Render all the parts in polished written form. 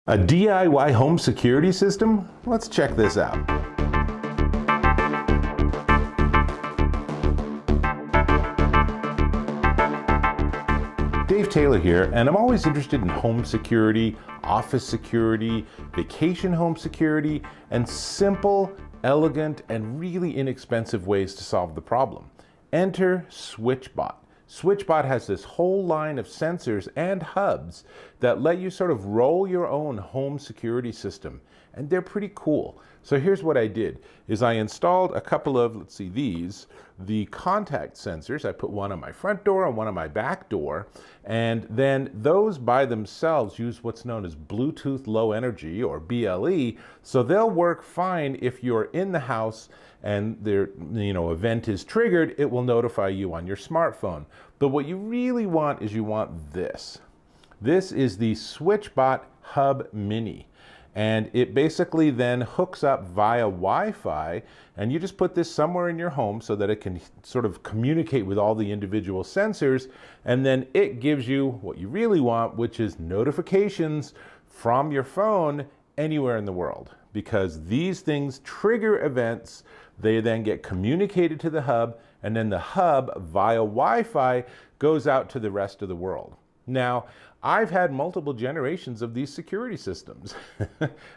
A DIY home security system? Let's check this out. Dave Taylor here, and I'm always interested in home security, office security, vacation home security, and simple, elegant, and really inexpensive ways to solve the problem. Enter SwitchBot. SwitchBot has this whole line of sensors and hubs that let you sort of roll your own home security system, and they're pretty cool. So here's what I did, is I installed a couple of, let's see, the contact sensors. I put one on my front door and one on my back door, and then those by themselves use what's known as Bluetooth Low Energy, or BLE, so they'll work fine if you're in the house and their event is triggered. It will notify you on your smartphone. But what you really want is you want this. This is the SwitchBot Hub Mini. And it basically then hooks up via Wi-Fi, and you just put this somewhere in your home so that it can sort of communicate with all the individual sensors, and then it gives you what you really want, which is notifications from your phone anywhere in the world. Because these things trigger events, they then get communicated to the hub, and then the hub via Wi-Fi goes out to the rest of the world. Now, I've had multiple generations of these security systems.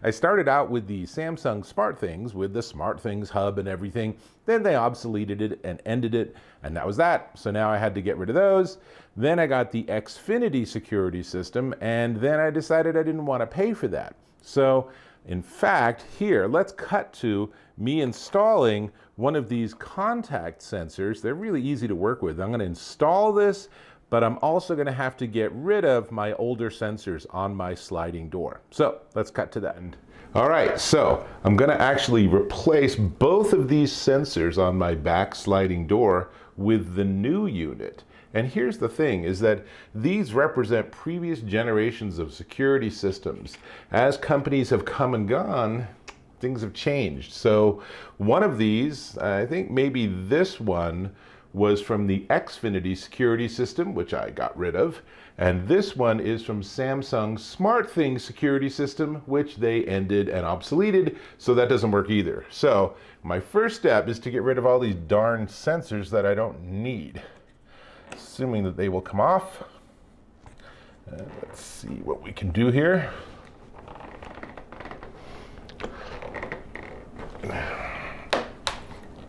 I started out with the Samsung SmartThings, with the SmartThings hub and everything. Then they obsoleted it and ended it, and that was that. So now I had to get rid of those. Then I got the Xfinity security system, and then I decided I didn't want to pay for that. So in fact, here, let's cut to me installing one of these contact sensors. They're really easy to work with. I'm going to install this, but I'm also going to have to get rid of my older sensors on my sliding door. So let's cut to that. All right, so I'm going to actually replace both of these sensors on my back sliding door with the new unit. And here's the thing, is that these represent previous generations of security systems. As companies have come and gone, things have changed. So one of these, I think maybe this one, was from the Xfinity security system, which I got rid of. And this one is from Samsung's SmartThings security system, which they ended and obsoleted, so that doesn't work either. So my first step is to get rid of all these darn sensors that I don't need. Assuming that they will come off. Let's see what we can do here.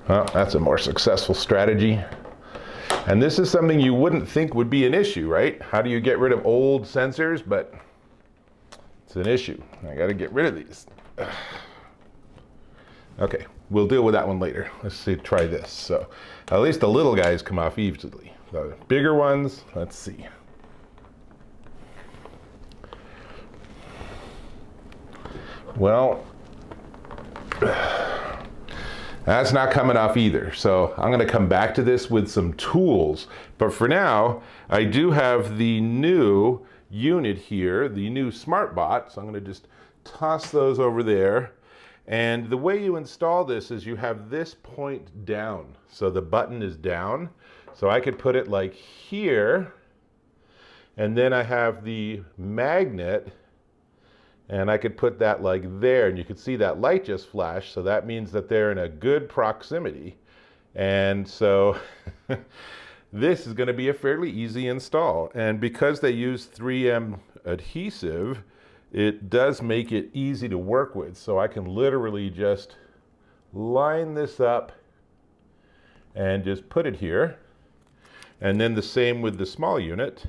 Well, that's a more successful strategy. And this is something you wouldn't think would be an issue, right? How do you get rid of old sensors? But it's an issue. I got to get rid of these. Okay, we'll deal with that one later. Let's see, try this. So at least the little guys come off easily. The bigger ones, let's see. Well, that's not coming off either. So I'm going to come back to this with some tools. But for now, I do have the new unit here, the new SmartBot. So I'm going to just toss those over there. And the way you install this is you have this point down. So the button is down. So I could put it like here. And then I have the magnet. And I could put that like there, and you could see that light just flash, so that means that they're in a good proximity. And so this is going to be a fairly easy install. And because they use 3M adhesive, it does make it easy to work with. So I can literally just line this up and just put it here. And then the same with the small unit.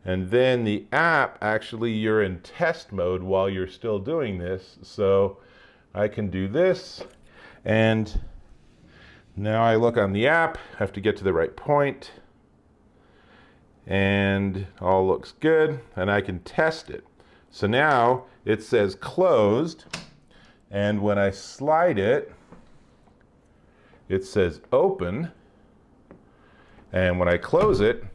And then the app, actually, you're in test mode while you're still doing this. So I can do this. And now I look on the app, have to get to the right point. And all looks good. And I can test it. So now it says closed. And when I slide it, it says open. And when I close it,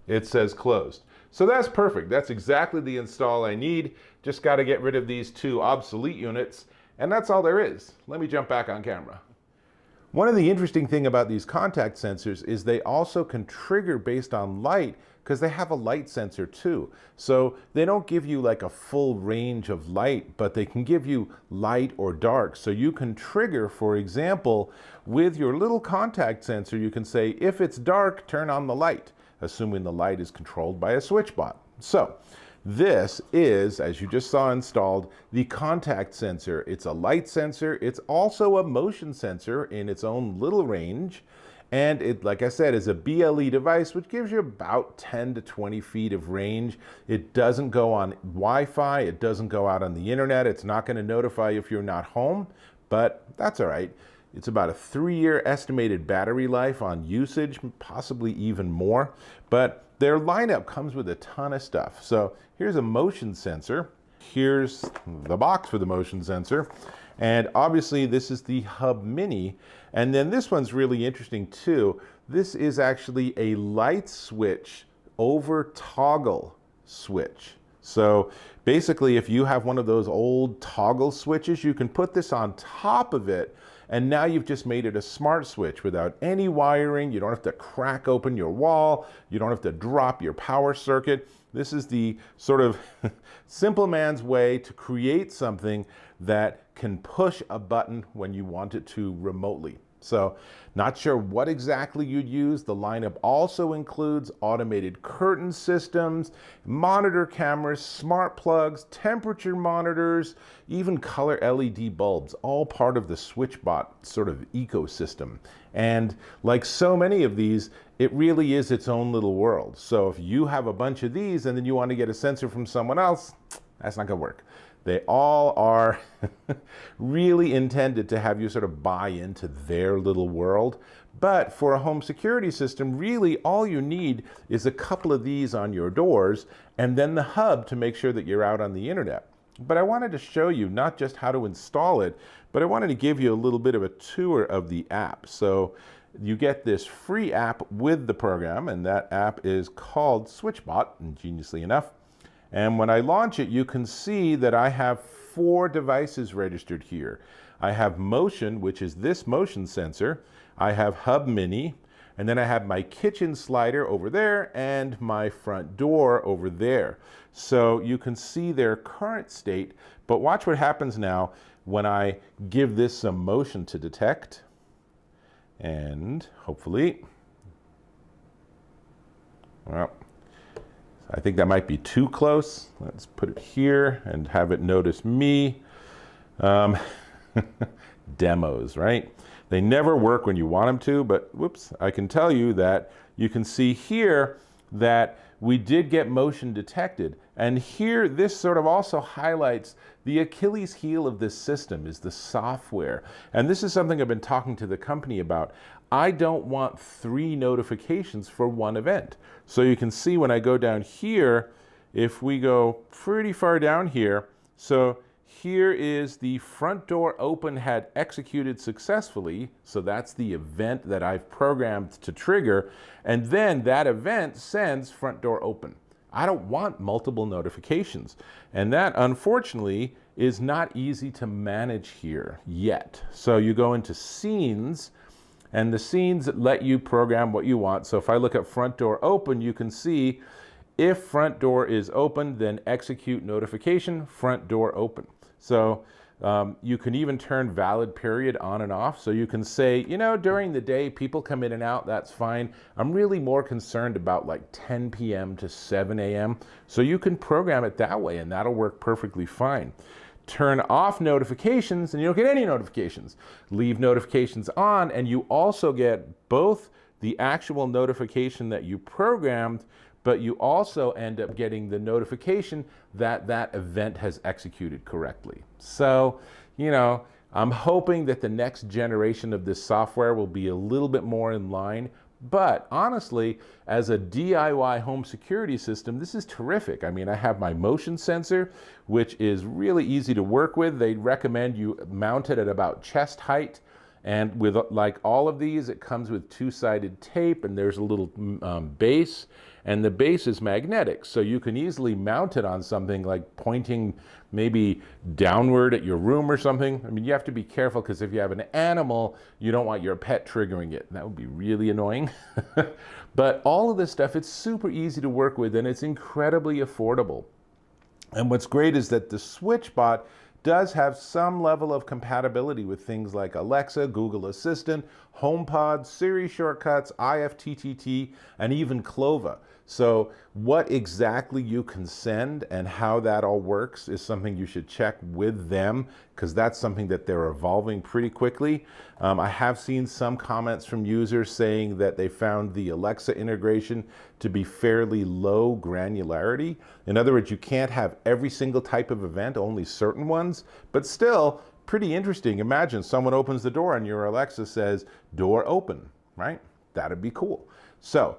it says closed. So that's perfect. That's exactly the install I need. Just got to get rid of these two obsolete units, and that's all there is. Let me jump back on camera. One of the interesting things about these contact sensors is they also can trigger based on light because they have a light sensor too. So they don't give you like a full range of light, but they can give you light or dark. So you can trigger, for example, with your little contact sensor, you can say, if it's dark, turn on the light, assuming the light is controlled by a SwitchBot. So this is, as you just saw installed, the contact sensor. It's a light sensor. It's also a motion sensor in its own little range. And it, like I said, is a BLE device, which gives you about 10 to 20 feet of range. It doesn't go on Wi-Fi. It doesn't go out on the internet. It's not going to notify you if you're not home, but that's all right. It's about a 3-year estimated battery life on usage, possibly even more. But their lineup comes with a ton of stuff. So here's a motion sensor. Here's the box for the motion sensor. And obviously this is the Hub Mini. And then this one's really interesting too. This is actually a light switch over toggle switch. So basically, if you have one of those old toggle switches, you can put this on top of it, and now you've just made it a smart switch without any wiring. You don't have to crack open your wall. You don't have to drop your power circuit. This is the sort of simple man's way to create something that can push a button when you want it to remotely. So not sure what exactly you'd use. The lineup also includes automated curtain systems, monitor cameras, smart plugs, temperature monitors, even color LED bulbs, all part of the SwitchBot sort of ecosystem. And like so many of these, it really is its own little world. So if you have a bunch of these and then you want to get a sensor from someone else, that's not going to work. They all are really intended to have you sort of buy into their little world. But for a home security system, really all you need is a couple of these on your doors and then the hub to make sure that you're out on the internet. But I wanted to show you not just how to install it, but I wanted to give you a little bit of a tour of the app. So you get this free app with the program, and that app is called SwitchBot, ingeniously enough. And when I launch it, you can see that I have 4 devices registered here. I have Motion, which is this motion sensor. I have Hub Mini, and then I have my kitchen slider over there and my front door over there. So you can see their current state, but watch what happens now when I give this some motion to detect. And hopefully, well, I think that might be too close. Let's put it here and have it notice me. Demos, right? They never work when you want them to, but whoops, I can tell you that you can see here that we did get motion detected. And here, this sort of also highlights the Achilles heel of this system is the software. And this is something I've been talking to the company about. I don't want 3 notifications for one event. So you can see when I go down here, if we go pretty far down here, so here is the front door open had executed successfully. So that's the event that I've programmed to trigger. And then that event sends front door open. I don't want multiple notifications. And that, unfortunately, is not easy to manage here yet. So you go into scenes, and the scenes let you program what you want. So if I look at front door open, you can see if front door is open, then execute notification, front door open. So you can even turn valid period on and off. So you can say, you know, during the day, people come in and out, that's fine. I'm really more concerned about like 10 p.m. to 7 a.m. So you can program it that way, and that'll work perfectly fine. Turn off notifications and you don't get any notifications. Leave notifications on and you also get both the actual notification that you programmed, but you also end up getting the notification that that event has executed correctly. So, you know, I'm hoping that the next generation of this software will be a little bit more in line. But honestly, as a DIY home security system, this is terrific. I mean, I have my motion sensor, which is really easy to work with. They recommend you mount it at about chest height. And with like all of these, it comes with 2-sided tape and there's a little base. and the base is magnetic. So you can easily mount it on something like pointing maybe downward at your room or something. I mean, you have to be careful because if you have an animal, you don't want your pet triggering it. That would be really annoying. But all of this stuff, it's super easy to work with and it's incredibly affordable. And what's great is that the SwitchBot does have some level of compatibility with things like Alexa, Google Assistant, HomePod, Siri shortcuts, IFTTT, and even Clova. So what exactly you can send and how that all works is something you should check with them, because that's something that they're evolving pretty quickly. I have seen some comments from users saying that they found the Alexa integration to be fairly low granularity. In other words, you can't have every single type of event, only certain ones, but still pretty interesting. Imagine someone opens the door and your Alexa says, "Door open," right? That'd be cool. So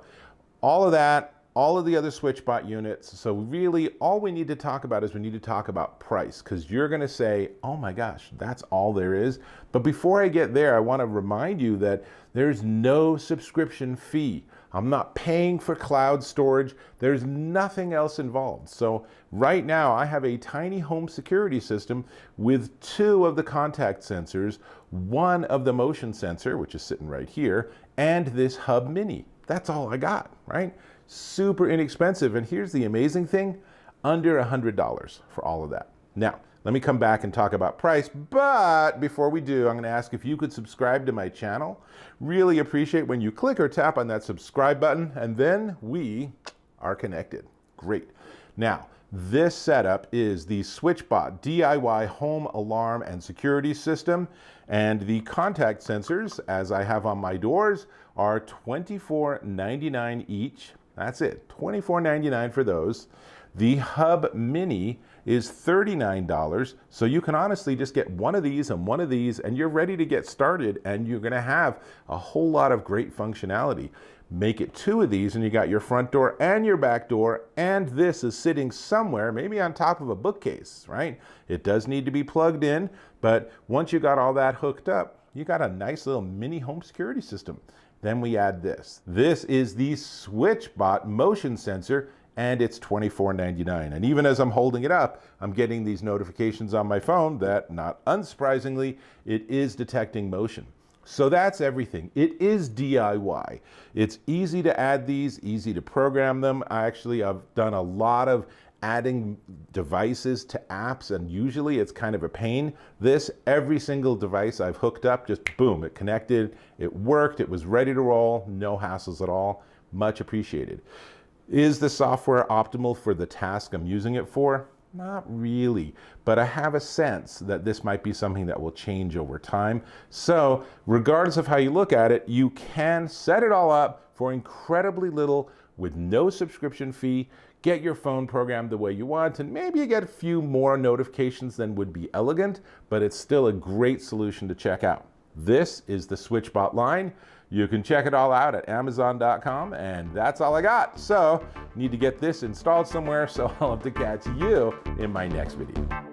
all of that, all of the other SwitchBot units. So really all we need to talk about is we need to talk about price, because you're going to say, oh my gosh, that's all there is. But before I get there, I want to remind you that there's no subscription fee. I'm not paying for cloud storage. There's nothing else involved. So right now I have a tiny home security system with 2 of the contact sensors, 1 of the motion sensor, which is sitting right here, and this Hub Mini. That's all I got, right? Super inexpensive. And here's the amazing thing, under $100 for all of that. Now, let me come back and talk about price, but before we do, I'm going to ask if you could subscribe to my channel. Really appreciate when you click or tap on that subscribe button, and then we are connected. Great. Now, this setup is the SwitchBot DIY home alarm and security system, and the contact sensors, as I have on my doors, are $24.99 each. That's it, $24.99 for those. The Hub Mini is $39, so you can honestly just get 1 of these and 1 of these, and you're ready to get started, and you're gonna have a whole lot of great functionality. Make it 2 of these and you got your front door and your back door, and this is sitting somewhere, maybe on top of a bookcase, right? It does need to be plugged in, but once you got all that hooked up, you got a nice little mini home security system. Then we add this. This is the SwitchBot motion sensor, and it's $24.99. And even as I'm holding it up, I'm getting these notifications on my phone that, not unsurprisingly, it is detecting motion. So that's everything. It is DIY. It's easy to add these, easy to program them. I've done a lot of adding devices to apps, and usually it's kind of a pain. This, every single device I've hooked up, just boom, it connected, it worked, it was ready to roll, no hassles at all. Much appreciated. Is the software optimal for the task I'm using it for? Not really, but I have a sense that this might be something that will change over time. So regardless of how you look at it, you can set it all up for incredibly little with no subscription fee. Get your phone programmed the way you want, and maybe you get a few more notifications than would be elegant, but it's still a great solution to check out. This is the SwitchBot line. You can check it all out at Amazon.com, and that's all I got. So, need to get this installed somewhere, so I'll have to catch you in my next video.